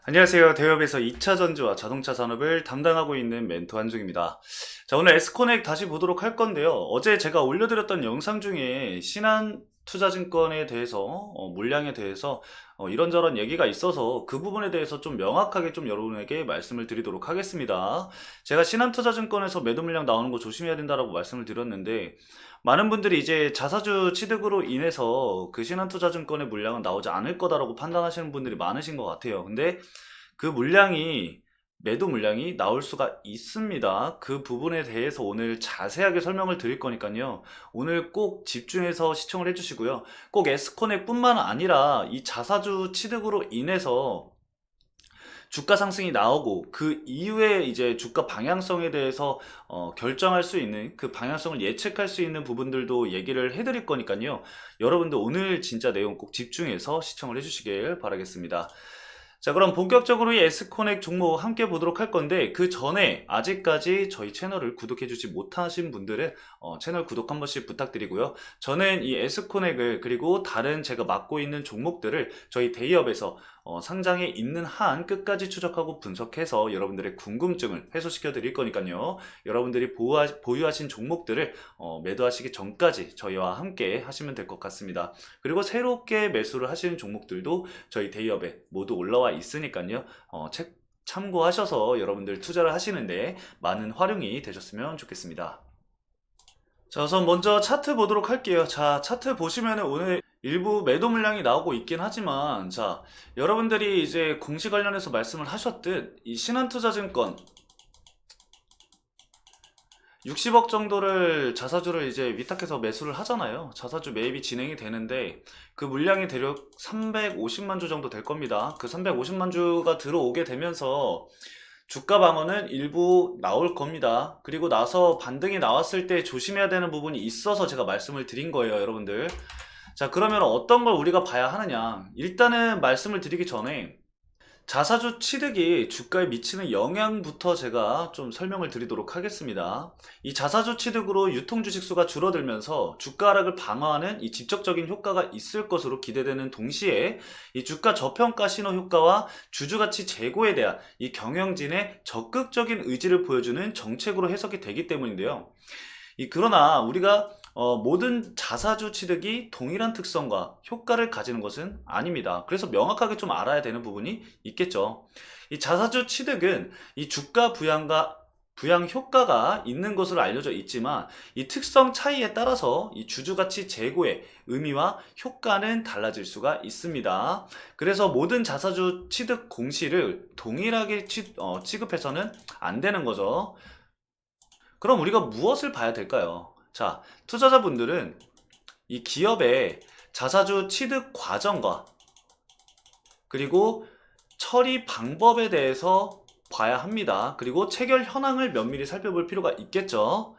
안녕하세요. 대업에서 2차 전지와 자동차 산업을 담당하고 있는 멘토 한중입니다. 자, 오늘 에스코넥 다시 보도록 할 건데요. 어제 제가 올려드렸던 영상 중에 신한투자증권에 대해서, 물량에 대해서 이런저런 얘기가 있어서 그 부분에 대해서 좀 명확하게 좀 여러분에게 말씀을 드리도록 하겠습니다. 제가 신한투자증권에서 매도 물량 나오는 거 조심해야 된다라고 말씀을 드렸는데, 많은 분들이 이제 자사주 취득으로 인해서 그 신한투자증권의 물량은 나오지 않을 거다라고 판단하시는 분들이 많으신 것 같아요. 근데 그 물량이 매도 물량이 나올 수가 있습니다. 그 부분에 대해서 오늘 자세하게 설명을 드릴 거니까요. 오늘 꼭 집중해서 시청을 해주시고요. 꼭 에스코넥 뿐만 아니라 이 자사주 취득으로 인해서 주가 상승이 나오고 그 이후에 이제 주가 방향성에 대해서 결정할 수 있는 그 방향성을 예측할 수 있는 부분들도 얘기를 해드릴 거니까요. 여러분들 오늘 진짜 내용 꼭 집중해서 시청을 해주시길 바라겠습니다. 자, 그럼 본격적으로 이 에스코넥 종목 함께 보도록 할 건데, 그 전에 아직까지 저희 채널을 구독해주지 못하신 분들은 채널 구독 한 번씩 부탁드리고요. 저는 이 에스코넥을 그리고 다른 제가 맡고 있는 종목들을 저희 데이업에서 상장에 있는 한 끝까지 추적하고 분석해서 여러분들의 궁금증을 해소시켜 드릴 거니까요. 여러분들이 보유하신 종목들을 매도하시기 전까지 저희와 함께 하시면 될 것 같습니다. 그리고 새롭게 매수를 하시는 종목들도 저희 데이업에 모두 올라와 있으니까요. 책 참고하셔서 여러분들 투자를 하시는데 많은 활용이 되셨으면 좋겠습니다. 자, 우선 먼저 차트 보도록 할게요. 자, 차트 보시면은 오늘 일부 매도 물량이 나오고 있긴 하지만, 자, 여러분들이 이제 공시 관련해서 말씀을 하셨듯 이 신한투자증권 60억 정도를 자사주를 이제 위탁해서 매수를 하잖아요. 자사주 매입이 진행이 되는데 그 물량이 대략 350만 주 정도 될 겁니다. 그 350만 주가 들어오게 되면서 주가 방어는 일부 나올 겁니다. 그리고 나서 반등이 나왔을 때 조심해야 되는 부분이 있어서 제가 말씀을 드린 거예요, 여러분들. 자, 그러면 어떤 걸 우리가 봐야 하느냐? 일단은 말씀을 드리기 전에 자사주 취득이 주가에 미치는 영향부터 제가 좀 설명을 드리도록 하겠습니다. 이 자사주 취득으로 유통 주식 수가 줄어들면서 주가 하락을 방어하는 이 직접적인 효과가 있을 것으로 기대되는 동시에 이 주가 저평가 신호 효과와 주주가치 제고에 대한 이 경영진의 적극적인 의지를 보여주는 정책으로 해석이 되기 때문인데요. 그러나 우리가 모든 자사주 취득이 동일한 특성과 효과를 가지는 것은 아닙니다. 그래서 명확하게 좀 알아야 되는 부분이 있겠죠. 이 자사주 취득은 이 주가 부양 효과가 있는 것으로 알려져 있지만 이 특성 차이에 따라서 이 주주가치 제고의 의미와 효과는 달라질 수가 있습니다. 그래서 모든 자사주 취득 공시를 동일하게 취급해서는 안 되는 거죠. 그럼 우리가 무엇을 봐야 될까요? 자, 투자자분들은 이 기업의 자사주 취득 과정과 그리고 처리 방법에 대해서 봐야 합니다. 그리고 체결 현황을 면밀히 살펴볼 필요가 있겠죠.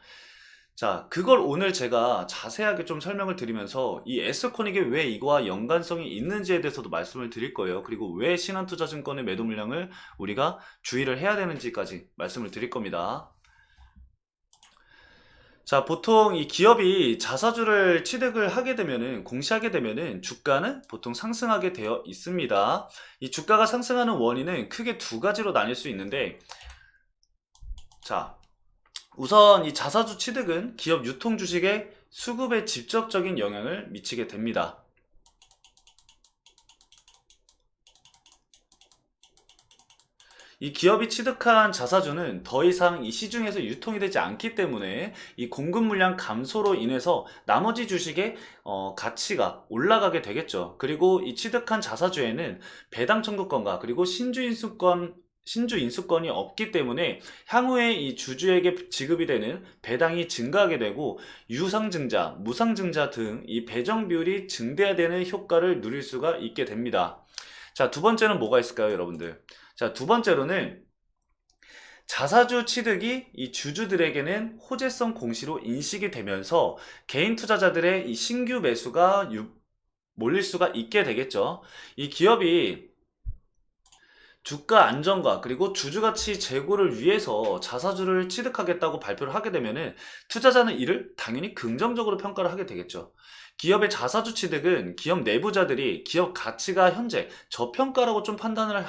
자, 그걸 오늘 제가 자세하게 좀 설명을 드리면서 이 에스코닉이 왜 이거와 연관성이 있는지에 대해서도 말씀을 드릴 거예요. 그리고 왜 신한투자증권의 매도 물량을 우리가 주의를 해야 되는지까지 말씀을 드릴 겁니다. 자, 보통 이 기업이 자사주를 취득을 하게 되면은, 공시하게 되면은 주가는 보통 상승하게 되어 있습니다. 이 주가가 상승하는 원인은 크게 두 가지로 나뉠 수 있는데, 자, 우선 이 자사주 취득은 기업 유통 주식의 수급에 직접적인 영향을 미치게 됩니다. 이 기업이 취득한 자사주는 더 이상 이 시중에서 유통이 되지 않기 때문에 이 공급 물량 감소로 인해서 나머지 주식의 가치가 올라가게 되겠죠. 그리고 이 취득한 자사주에는 배당 청구권과 그리고 신주 인수권이 없기 때문에 향후에 이 주주에게 지급이 되는 배당이 증가하게 되고 유상증자, 무상증자 등 이 배정 비율이 증대되는 효과를 누릴 수가 있게 됩니다. 자, 두 번째는 뭐가 있을까요, 여러분들? 자, 두 번째로는 자사주 취득이 이 주주들에게는 호재성 공시로 인식이 되면서 개인 투자자들의 이 신규 매수가 몰릴 수가 있게 되겠죠. 이 기업이 주가 안정과 그리고 주주가치 제고를 위해서 자사주를 취득하겠다고 발표를 하게 되면은 투자자는 이를 당연히 긍정적으로 평가를 하게 되겠죠. 기업의 자사주 취득은 기업 내부자들이 기업 가치가 현재 저평가라고 좀 판단을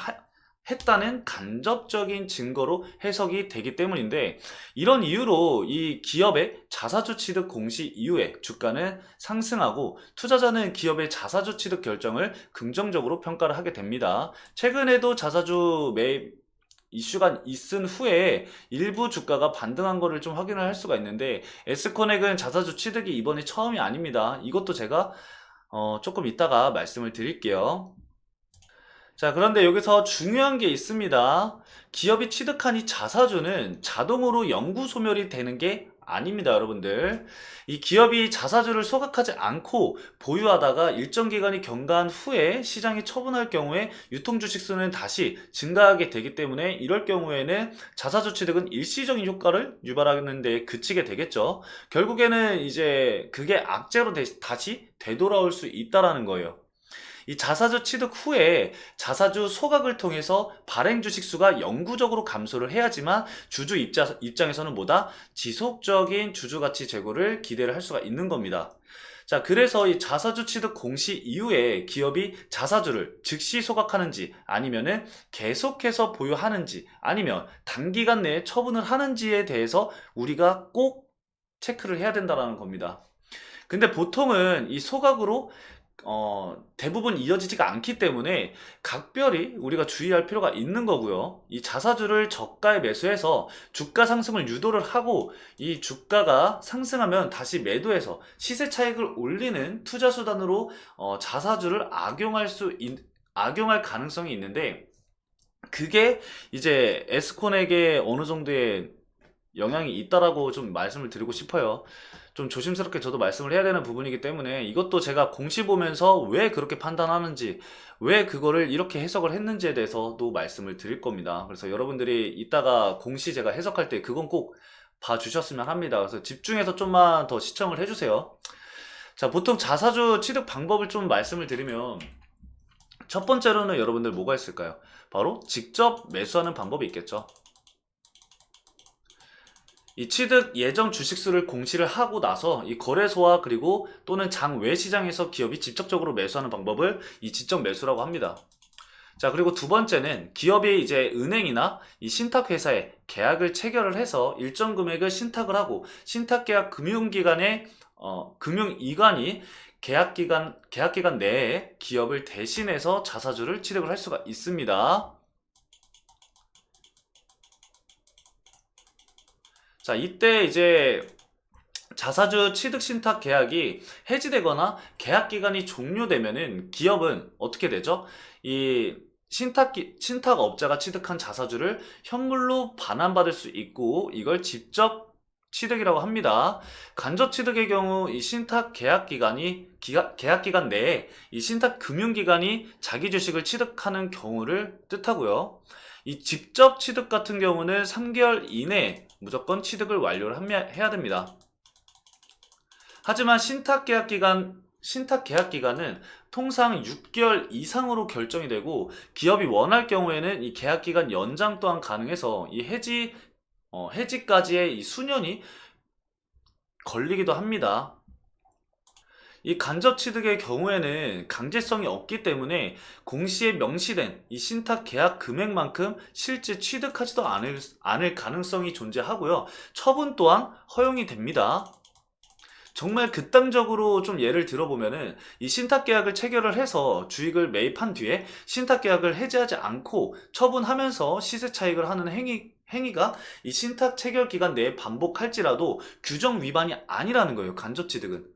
했다는 간접적인 증거로 해석이 되기 때문인데, 이런 이유로 이 기업의 자사주 취득 공시 이후에 주가는 상승하고 투자자는 기업의 자사주 취득 결정을 긍정적으로 평가를 하게 됩니다. 최근에도 자사주 매입 이슈가 있은 후에 일부 주가가 반등한 거를 좀 확인을 할 수가 있는데, S코넥은 자사주 취득이 이번이 처음이 아닙니다. 이것도 제가 조금 이따가 말씀을 드릴게요. 자, 그런데 여기서 중요한 게 있습니다. 기업이 취득한 이 자사주는 자동으로 영구 소멸이 되는 게 아닙니다, 여러분들. 이 기업이 자사주를 소각하지 않고 보유하다가 일정 기간이 경과한 후에 시장이 처분할 경우에 유통 주식 수는 다시 증가하게 되기 때문에, 이럴 경우에는 자사주 취득은 일시적인 효과를 유발하는 데 그치게 되겠죠. 결국에는 이제 그게 악재로 다시 되돌아올 수 있다라는 거예요. 이 자사주 취득 후에 자사주 소각을 통해서 발행 주식 수가 영구적으로 감소를 해야지만 주주 입장에서는 뭐다? 지속적인 주주 가치 제고를 기대를 할 수가 있는 겁니다. 자, 그래서 이 자사주 취득 공시 이후에 기업이 자사주를 즉시 소각하는지, 아니면은 계속해서 보유하는지, 아니면 단기간 내에 처분을 하는지에 대해서 우리가 꼭 체크를 해야 된다는 겁니다. 근데 보통은 이 소각으로 대부분 이어지지가 않기 때문에 각별히 우리가 주의할 필요가 있는 거고요. 이 자사주를 저가에 매수해서 주가 상승을 유도를 하고, 이 주가가 상승하면 다시 매도해서 시세 차익을 올리는 투자 수단으로 자사주를 악용할 가능성이 있는데, 그게 이제 에스콘에게 어느 정도의 영향이 있다라고 좀 말씀을 드리고 싶어요. 좀 조심스럽게 저도 말씀을 해야 되는 부분이기 때문에, 이것도 제가 공시 보면서 왜 그렇게 판단하는지, 왜 그거를 이렇게 해석을 했는지에 대해서도 말씀을 드릴 겁니다. 그래서 여러분들이 이따가 공시 제가 해석할 때 그건 꼭 봐주셨으면 합니다. 그래서 집중해서 좀만 더 시청을 해주세요. 자, 보통 자사주 취득 방법을 좀 말씀을 드리면, 첫 번째로는 여러분들 뭐가 있을까요? 바로 직접 매수하는 방법이 있겠죠. 이 취득 예정 주식수를 공시를 하고 나서 이 거래소와 그리고 또는 장외 시장에서 기업이 직접적으로 매수하는 방법을 이 직접 매수라고 합니다. 자, 그리고 두 번째는 기업이 이제 은행이나 이 신탁회사에 계약을 체결을 해서 일정 금액을 신탁을 하고, 신탁계약 금융기관이 계약기간 내에 기업을 대신해서 자사주를 취득을 할 수가 있습니다. 자, 이때 이제 자사주 취득 신탁 계약이 해지되거나 계약 기간이 종료되면은 기업은 어떻게 되죠? 이 신탁업자가 취득한 자사주를 현물로 반환받을 수 있고, 이걸 직접 취득이라고 합니다. 간접 취득의 경우 이 신탁 계약 기간 내에 이 신탁 금융기관이 자기 주식을 취득하는 경우를 뜻하고요. 이 직접 취득 같은 경우는 3개월 이내에 무조건 취득을 완료를 해야 됩니다. 하지만 신탁 계약 기간은 통상 6개월 이상으로 결정이 되고, 기업이 원할 경우에는 이 계약 기간 연장 또한 가능해서 이 해지까지의 이 수년이 걸리기도 합니다. 이 간접 취득의 경우에는 강제성이 없기 때문에 공시에 명시된 이 신탁 계약 금액만큼 실제 취득하지도 않을 가능성이 존재하고요. 처분 또한 허용이 됩니다. 정말 극단적으로 좀 예를 들어보면은, 이 신탁 계약을 체결을 해서 주식을 매입한 뒤에 신탁 계약을 해지하지 않고 처분하면서 시세 차익을 하는 행위가 이 신탁 체결 기간 내에 반복할지라도 규정 위반이 아니라는 거예요, 간접 취득은.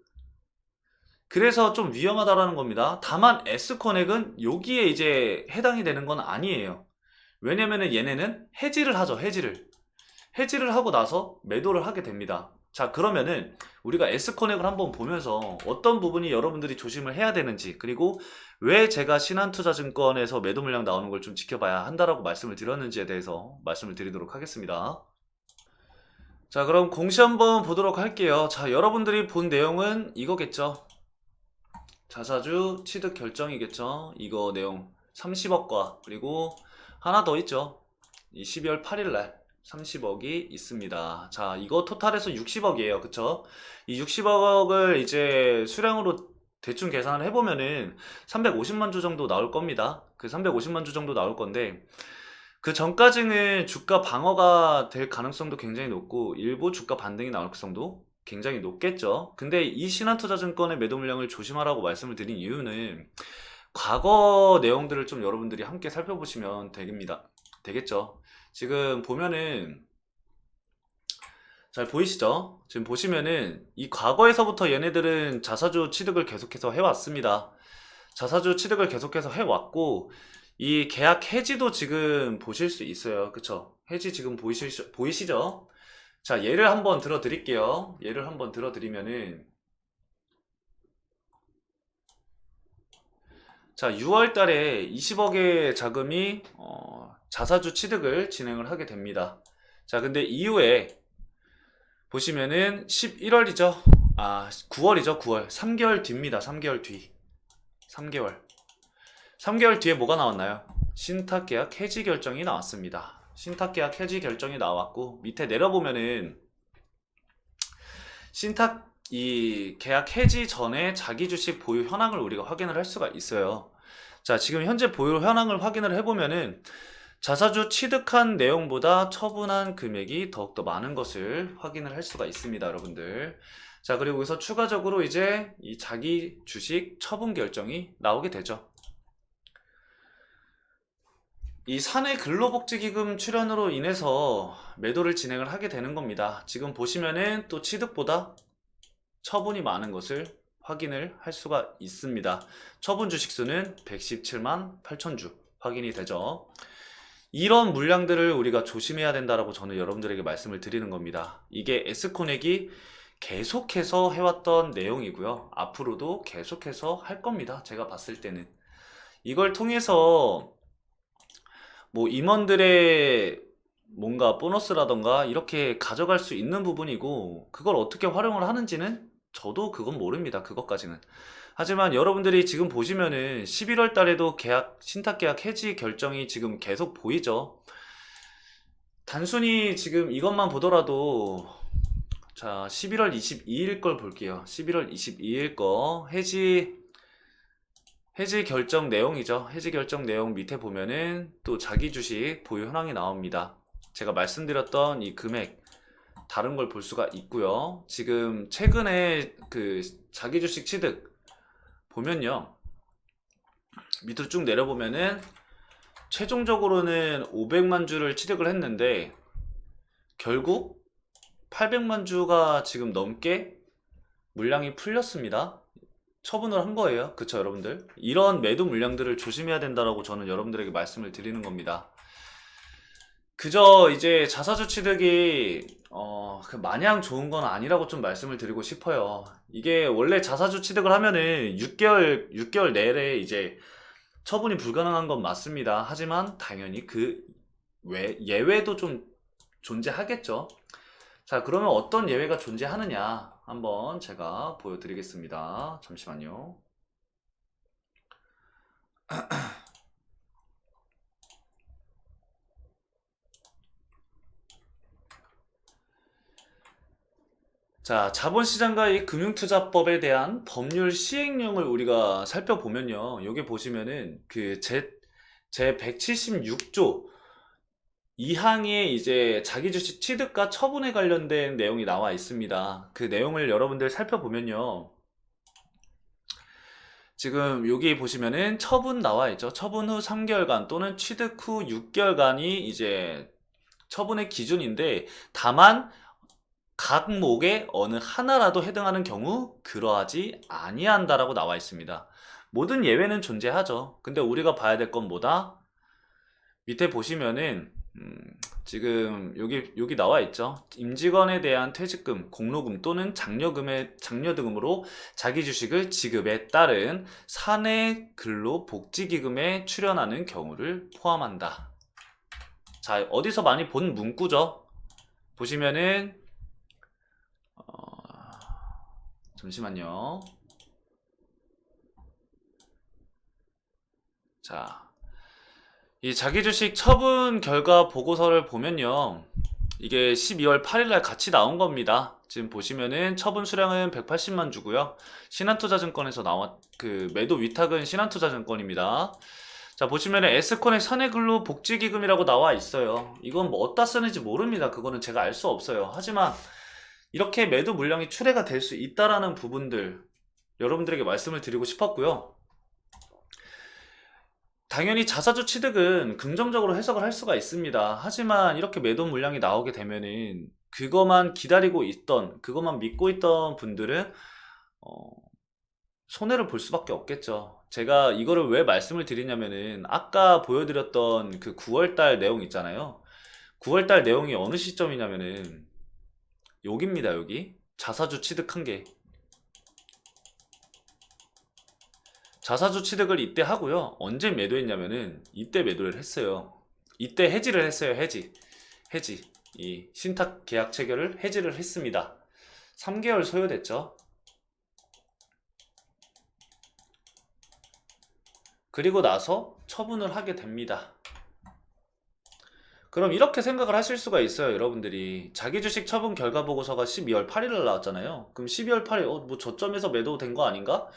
그래서 좀 위험하다라는 겁니다. 다만 S코넥은 여기에 이제 해당이 되는 건 아니에요. 왜냐면은 얘네는 해지를 하죠, 해지를 하고 나서 매도를 하게 됩니다. 자, 그러면은 우리가 S코넥을 한번 보면서 어떤 부분이 여러분들이 조심을 해야 되는지, 그리고 왜 제가 신한투자증권에서 매도 물량 나오는 걸 좀 지켜봐야 한다라고 말씀을 드렸는지에 대해서 말씀을 드리도록 하겠습니다. 자, 그럼 공시 한번 보도록 할게요. 자, 여러분들이 본 내용은 이거겠죠. 자사주 취득 결정이겠죠. 이거 내용 30억과 그리고 하나 더 있죠. 이 12월 8일날 30억이 있습니다. 자, 이거 토탈해서 60억이에요. 그쵸? 이 60억을 이제 수량으로 대충 계산을 해보면은 350만 주 정도 나올 겁니다. 그 350만 주 정도 나올 건데, 그 전까지는 주가 방어가 될 가능성도 굉장히 높고 일부 주가 반등이 나올 가능성도 굉장히 높겠죠. 근데 이 신한투자증권의 매도 물량을 조심하라고 말씀을 드린 이유는 과거 내용들을 좀 여러분들이 함께 살펴보시면 되겠죠. 지금 보면은 잘 보이시죠? 지금 보시면은 이 과거에서부터 얘네들은 자사주 취득을 계속해서 해왔습니다. 자사주 취득을 계속해서 해왔고 이 계약 해지도 지금 보실 수 있어요. 그쵸? 해지 지금 보이시죠? 자, 예를 한번 들어 드릴게요. 예를 한번 들어 드리면은 자, 6월 달에 20억의 자금이 자사주 취득을 진행을 하게 됩니다. 자, 근데 이후에 보시면은 11월이죠. 9월이죠. 9월. 3개월 뒤입니다. 3개월 뒤. 3개월 뒤에 뭐가 나왔나요? 신탁계약 해지 결정이 나왔습니다. 신탁계약 해지 결정이 나왔고 밑에 내려보면은 신탁 이 계약 해지 전에 자기 주식 보유 현황을 우리가 확인을 할 수가 있어요. 자, 지금 현재 보유 현황을 확인을 해보면은 자사주 취득한 내용보다 처분한 금액이 더욱더 많은 것을 확인을 할 수가 있습니다, 여러분들. 자, 그리고 여기서 추가적으로 이제 이 자기 주식 처분 결정이 나오게 되죠. 이 사내 근로복지기금 출연으로 인해서 매도를 진행을 하게 되는 겁니다. 지금 보시면은 또 취득보다 처분이 많은 것을 확인을 할 수가 있습니다. 처분 주식수는 117만 8천주 확인이 되죠. 이런 물량들을 우리가 조심해야 된다라고 저는 여러분들에게 말씀을 드리는 겁니다. 이게 S코넥이 계속해서 해왔던 내용이고요. 앞으로도 계속해서 할 겁니다. 제가 봤을 때는. 이걸 통해서 뭐 임원들의 뭔가 보너스라던가 이렇게 가져갈 수 있는 부분이고 그걸 어떻게 활용을 하는지는 저도 그건 모릅니다. 그것까지는. 하지만 여러분들이 지금 보시면은 11월 달에도 신탁계약 해지 결정이 지금 계속 보이죠. 단순히 지금 이것만 보더라도 자, 11월 22일 걸 볼게요. 11월 22일 거 해지 결정 내용이죠. 해지 결정 내용 밑에 보면은 또 자기 주식 보유 현황이 나옵니다. 제가 말씀드렸던 이 금액 다른 걸 볼 수가 있고요. 지금 최근에 그 자기 주식 취득 보면요. 밑으로 쭉 내려보면은 최종적으로는 500만 주를 취득을 했는데 결국 800만 주가 지금 넘게 물량이 풀렸습니다. 처분을 한 거예요. 그쵸, 여러분들? 이런 매도 물량들을 조심해야 된다라고 저는 여러분들에게 말씀을 드리는 겁니다. 그저 이제 자사주 취득이 그 마냥 좋은 건 아니라고 좀 말씀을 드리고 싶어요. 이게 원래 자사주 취득을 하면은 6개월 내에 이제 처분이 불가능한 건 맞습니다. 하지만 당연히 그 예외도 좀 존재하겠죠. 자, 그러면 어떤 예외가 존재하느냐 한번 제가 보여드리겠습니다. 잠시만요. 자, 자본시장과 이 금융투자법에 대한 법률 시행령을 우리가 살펴보면요. 여기 보시면은 그 제 176조 2항에 이제 자기주식 취득과 처분에 관련된 내용이 나와 있습니다. 그 내용을 여러분들 살펴보면요. 지금 여기 보시면은 처분 나와 있죠. 처분 후 3개월간 또는 취득 후 6개월간이 이제 처분의 기준인데 다만 각목의 어느 하나라도 해당하는 경우 그러하지 아니한다라고 나와 있습니다. 모든 예외는 존재하죠. 근데 우리가 봐야 될 건 뭐다? 밑에 보시면은 지금 여기 나와 있죠. 임직원에 대한 퇴직금, 공로금 또는 장려등으로 자기 주식을 지급에 따른 사내 근로복지기금에 출연하는 경우를 포함한다. 자, 어디서 많이 본 문구죠? 보시면은 잠시만요. 자, 이 자기주식 처분 결과 보고서를 보면요. 이게 12월 8일날 같이 나온 겁니다. 지금 보시면은 처분 수량은 180만 주고요. 신한투자증권에서 나온 그 매도 위탁은 신한투자증권입니다. 자, 보시면은 S코넥 사내근로 복지기금이라고 나와 있어요. 이건 뭐 어디다 쓰는지 모릅니다. 그거는 제가 알 수 없어요. 하지만 이렇게 매도 물량이 출회가 될 수 있다라는 부분들 여러분들에게 말씀을 드리고 싶었고요. 당연히 자사주 취득은 긍정적으로 해석을 할 수가 있습니다. 하지만 이렇게 매도 물량이 나오게 되면은 그것만 기다리고 있던, 그것만 믿고 있던 분들은 어, 손해를 볼 수밖에 없겠죠. 제가 이거를 왜 말씀을 드리냐면은 아까 보여드렸던 그 9월달 내용 있잖아요. 9월달 내용이 어느 시점이냐면은 여기입니다. 여기 자사주 취득한 게 자사주 취득을 이때 하고요. 언제 매도했냐면은 이때 매도를 했어요. 이때 해지를 했어요. 해지 이 신탁 계약 체결을 해지를 했습니다. 3개월 소요됐죠. 그리고 나서 처분을 하게 됩니다. 그럼 이렇게 생각을 하실 수가 있어요. 여러분들이 자기 주식 처분 결과 보고서가 12월 8일날 나왔잖아요. 그럼 12월 8일 뭐 저점에서 매도된 거 아닌가?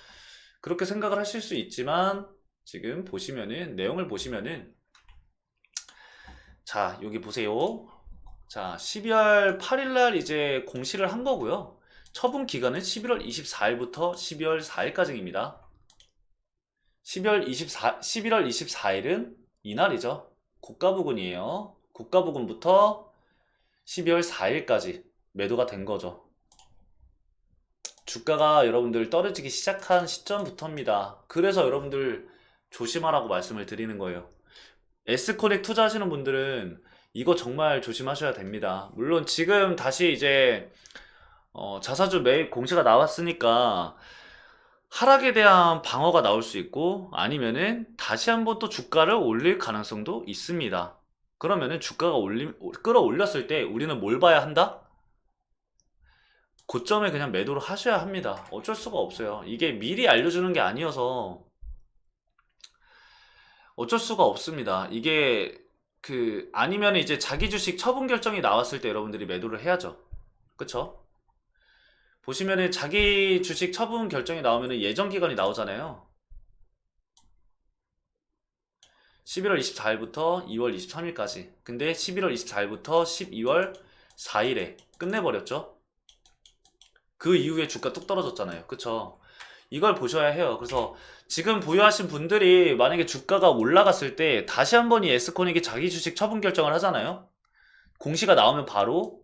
그렇게 생각을 하실 수 있지만 지금 보시면은 내용을 보시면은 자 여기 보세요. 자 12월 8일날 이제 공시를 한 거고요. 처분 기간은 11월 24일부터 12월 4일까지입니다. 11월 24일은 이날이죠. 고가 부근이에요. 고가 부근부터 12월 4일까지 매도가 된 거죠. 주가가 여러분들 떨어지기 시작한 시점부터입니다. 그래서 여러분들 조심하라고 말씀을 드리는 거예요. S코넥 투자하시는 분들은 이거 정말 조심하셔야 됩니다. 물론 지금 다시 이제 자사주 매입 공시가 나왔으니까 하락에 대한 방어가 나올 수 있고 아니면은 다시 한번 또 주가를 올릴 가능성도 있습니다. 그러면은 주가가 끌어올렸을 때 우리는 뭘 봐야 한다? 고점에 그냥 매도를 하셔야 합니다. 어쩔 수가 없어요. 이게 미리 알려주는 게 아니어서 어쩔 수가 없습니다. 이게 아니면 이제 자기 주식 처분 결정이 나왔을 때 여러분들이 매도를 해야죠. 그쵸? 보시면은 자기 주식 처분 결정이 나오면은 예정 기간이 나오잖아요. 11월 24일부터 2월 23일까지. 근데 11월 24일부터 12월 4일에 끝내버렸죠. 그 이후에 주가 뚝 떨어졌잖아요. 그쵸? 이걸 보셔야 해요. 그래서 지금 보유하신 분들이 만약에 주가가 올라갔을 때 다시 한번 이 S코닉이 자기 주식 처분 결정을 하잖아요. 공시가 나오면 바로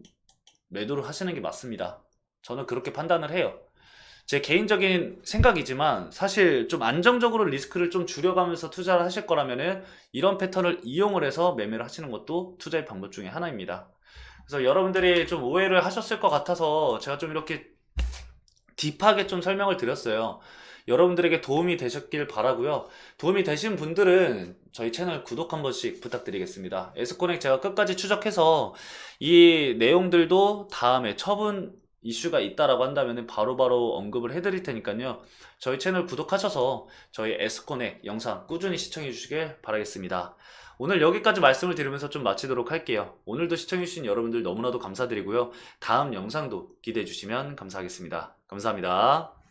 매도를 하시는 게 맞습니다. 저는 그렇게 판단을 해요. 제 개인적인 생각이지만 사실 좀 안정적으로 리스크를 좀 줄여가면서 투자를 하실 거라면은 이런 패턴을 이용을 해서 매매를 하시는 것도 투자의 방법 중에 하나입니다. 그래서 여러분들이 좀 오해를 하셨을 것 같아서 제가 좀 이렇게 딥하게 좀 설명을 드렸어요. 여러분들에게 도움이 되셨길 바라고요. 도움이 되신 분들은 저희 채널 구독 한 번씩 부탁드리겠습니다. 에스코넥 제가 끝까지 추적해서 이 내용들도 다음에 처분 이슈가 있다라고 한다면 바로바로 언급을 해드릴 테니까요. 저희 채널 구독하셔서 저희 에스코넥 영상 꾸준히 시청해 주시길 바라겠습니다. 오늘 여기까지 말씀을 드리면서 좀 마치도록 할게요. 오늘도 시청해주신 여러분들 너무나도 감사드리고요. 다음 영상도 기대해 주시면 감사하겠습니다. 감사합니다.